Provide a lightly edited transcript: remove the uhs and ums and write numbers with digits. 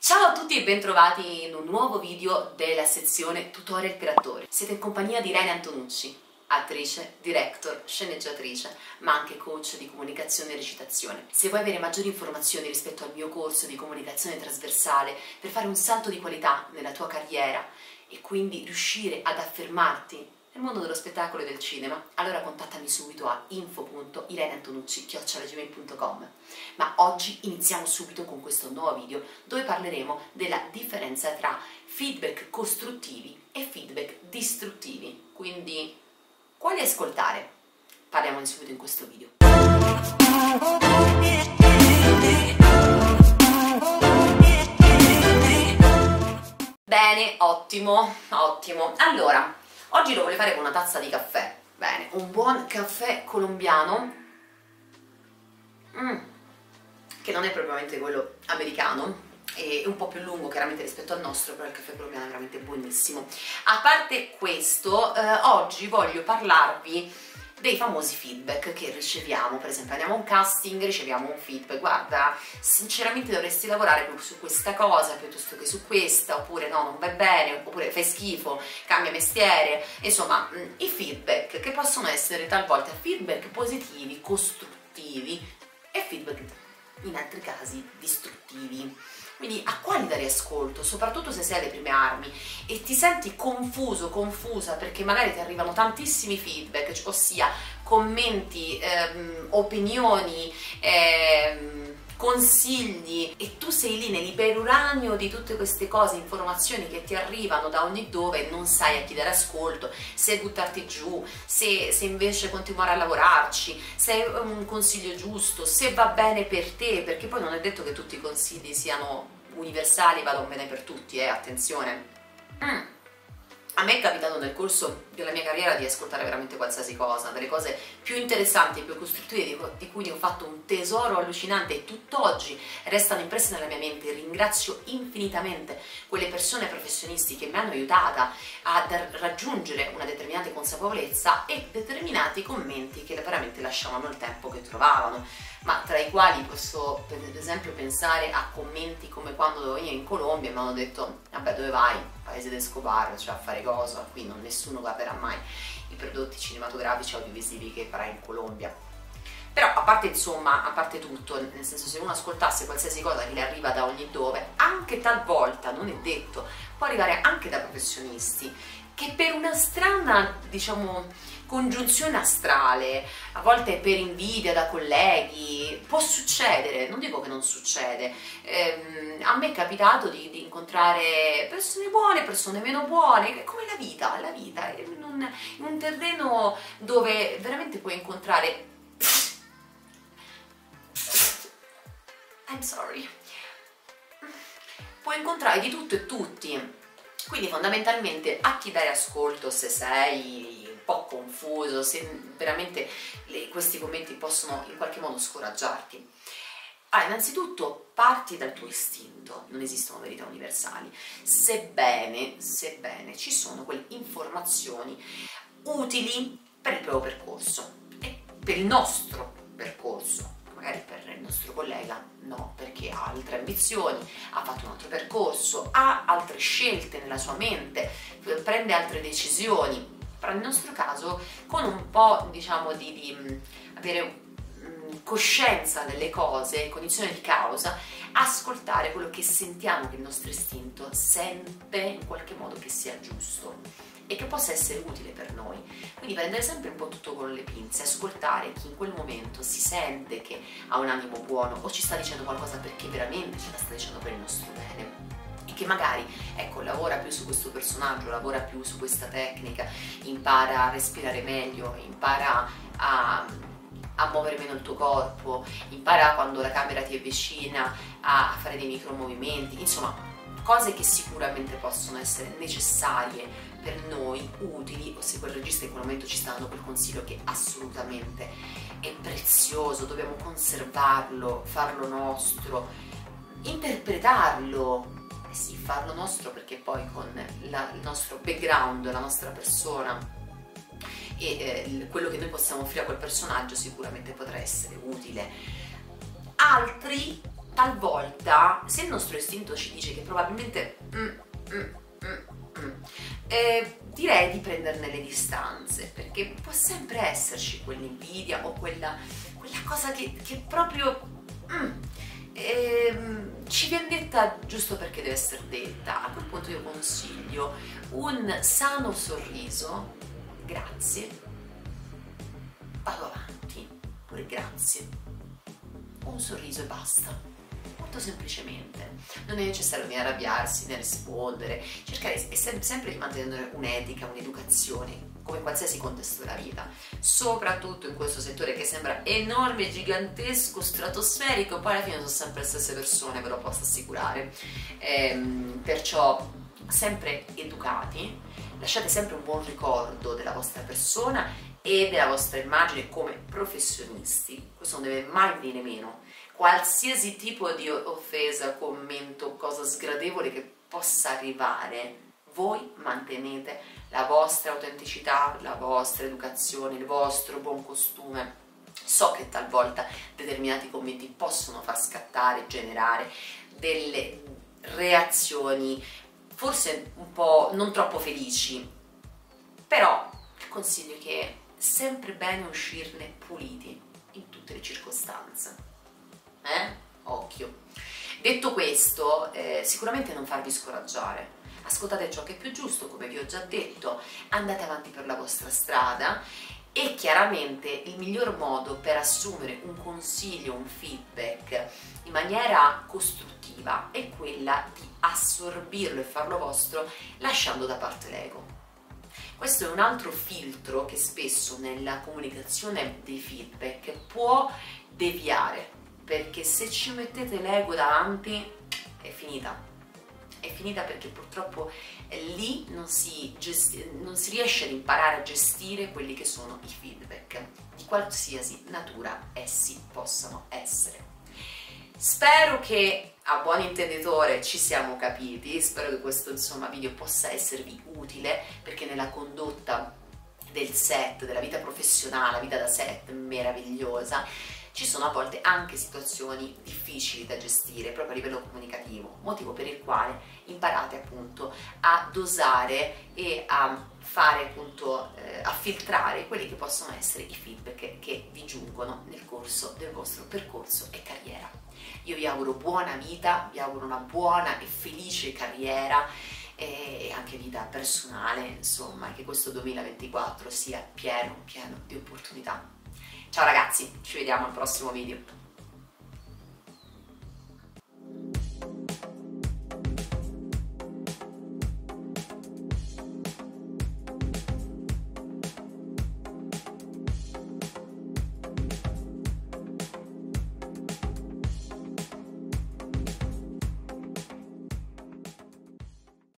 Ciao a tutti e bentrovati in un nuovo video della sezione Tutorial per attori. Siete in compagnia di Irene Antonucci, attrice, director, sceneggiatrice, ma anche coach di comunicazione e recitazione. Se vuoi avere maggiori informazioni rispetto al mio corso di comunicazione trasversale per fare un salto di qualità nella tua carriera e quindi riuscire ad affermarti nel mondo dello spettacolo e del cinema, allora contattami subito a info.ireneantonucci@gmail.com. Ma oggi iniziamo subito con questo nuovo video dove parleremo della differenza tra feedback costruttivi e feedback distruttivi. Quindi, quali ascoltare? Parliamone subito in questo video. Bene, ottimo. Allora, oggi lo voglio fare con una tazza di caffè. Bene, un buon caffè colombiano, che non è propriamente quello americano, è un po' più lungo chiaramente rispetto al nostro, però il caffè colombiano è veramente buonissimo. A parte questo, oggi voglio parlarvi dei famosi feedback che riceviamo. Per esempio andiamo a un casting, riceviamo un feedback: guarda, sinceramente dovresti lavorare più su questa cosa piuttosto che su questa, oppure no, non vai bene, oppure fai schifo, cambia mestiere. Insomma, i feedback che possono essere talvolta feedback positivi, costruttivi, e feedback in altri casi distruttivi. Quindi a quali dare ascolto, soprattutto se sei alle prime armi e ti senti confuso, confusa, perché magari ti arrivano tantissimi feedback, ossia commenti, opinioni, consigli, e tu sei lì nell'iperuranio di tutte queste cose, informazioni che ti arrivano da ogni dove, non sai a chi dare ascolto, se buttarti giù, se invece continuare a lavorarci, se è un consiglio giusto, se va bene per te, perché poi non è detto che tutti i consigli siano universali, vadano bene per tutti, attenzione. A me è capitato nel corso della mia carriera di ascoltare veramente qualsiasi cosa, delle cose più interessanti e più costruttive di cui ne ho fatto un tesoro allucinante, e tutt'oggi restano impresse nella mia mente. Ringrazio infinitamente quelle persone professionisti che mi hanno aiutata a raggiungere una determinata consapevolezza, e determinati commenti che veramente lasciavano il tempo che trovavano, ma tra i quali posso per esempio pensare a commenti come quando ero io in Colombia e mi hanno detto: vabbè, dove vai? Paese d'Escobar, cioè a fare cosa? Qui nessuno capirà mai i prodotti cinematografici audiovisivi che farai in Colombia. Però a parte, insomma, a parte tutto, nel senso, se uno ascoltasse qualsiasi cosa che le arriva da ogni dove, anche talvolta, non è detto, può arrivare anche da professionisti che per una strana, diciamo, congiunzione astrale, a volte per invidia da colleghi, può succedere, non dico che non succede. A me è capitato di incontrare persone buone, persone meno buone, come la vita in un terreno dove veramente puoi incontrare I'm sorry, puoi incontrare di tutto e tutti. Quindi fondamentalmente a chi dare ascolto se sei un po' confuso, se veramente questi commenti possono in qualche modo scoraggiarti. Allora, innanzitutto parti dal tuo istinto, non esistono verità universali, sebbene ci sono quelle informazioni utili per il proprio percorso e per il nostro percorso. Magari per il nostro collega no, perché ha altre ambizioni, ha fatto un altro percorso, ha altre scelte nella sua mente, prende altre decisioni. Però nel nostro caso, con un po', diciamo, di avere coscienza delle cose, cognizione di causa, ascoltare quello che sentiamo che il nostro istinto sente in qualche modo che sia giusto e che possa essere utile per noi. Quindi prendere sempre un po' tutto con le pinze, ascoltare chi in quel momento si sente che ha un animo buono o ci sta dicendo qualcosa perché veramente ce la sta dicendo per il nostro bene, e che magari, ecco, lavora più su questo personaggio, lavora più su questa tecnica, impara a respirare meglio, impara a muovere meno il tuo corpo, impara quando la camera ti avvicina a fare dei micromovimenti, insomma cose che sicuramente possono essere necessarie per noi, utili, o se quel regista in quel momento ci sta dando quel consiglio che assolutamente è prezioso, dobbiamo conservarlo, farlo nostro, interpretarlo, sì, farlo nostro, perché poi con il nostro background, la nostra persona e quello che noi possiamo offrire a quel personaggio sicuramente potrà essere utile. Altri talvolta, se il nostro istinto ci dice che probabilmente direi di prenderne le distanze, perché può sempre esserci quell'invidia o quella cosa che proprio ci viene detta giusto perché deve essere detta. A quel punto io consiglio un sano sorriso, grazie, vado avanti, pure grazie, un sorriso e basta, molto semplicemente. Non è necessario né arrabbiarsi né rispondere, cercare sempre di mantenere un'etica, un'educazione, come in qualsiasi contesto della vita, soprattutto in questo settore che sembra enorme, gigantesco, stratosferico, poi alla fine sono sempre le stesse persone, ve lo posso assicurare. Perciò sempre educati, lasciate sempre un buon ricordo della vostra persona e della vostra immagine come professionisti, questo non deve mai venire meno. Qualsiasi tipo di offesa, commento, cosa sgradevole che possa arrivare, voi mantenete la vostra autenticità, la vostra educazione, il vostro buon costume. So che talvolta determinati commenti possono far scattare, generare delle reazioni forse un po' non troppo felici, però consiglio che è sempre bene uscirne puliti in tutte le circostanze. Occhio. Detto questo, sicuramente non farvi scoraggiare, ascoltate ciò che è più giusto, come vi ho già detto, andate avanti per la vostra strada e chiaramente il miglior modo per assumere un consiglio, un feedback in maniera costruttiva è quella di assorbirlo e farlo vostro lasciando da parte l'ego. Questo è un altro filtro che spesso nella comunicazione dei feedback può deviare, perché se ci mettete l'ego davanti è finita perché purtroppo lì non si riesce ad imparare a gestire quelli che sono i feedback, di qualsiasi natura essi possano essere. Spero che a buon intenditore ci siamo capiti, spero che questo video possa esservi utile, perché nella condotta del set, della vita professionale, la vita da set meravigliosa, ci sono a volte anche situazioni difficili da gestire proprio a livello comunicativo, motivo per il quale imparate appunto a dosare e a fare appunto a filtrare quelli che possono essere i feedback che vi giungono nel corso del vostro percorso e carriera. Io vi auguro buona vita, vi auguro una buona e felice carriera e anche vita personale, insomma, che questo 2024 sia pieno di opportunità. Ciao ragazzi, ci vediamo al prossimo video.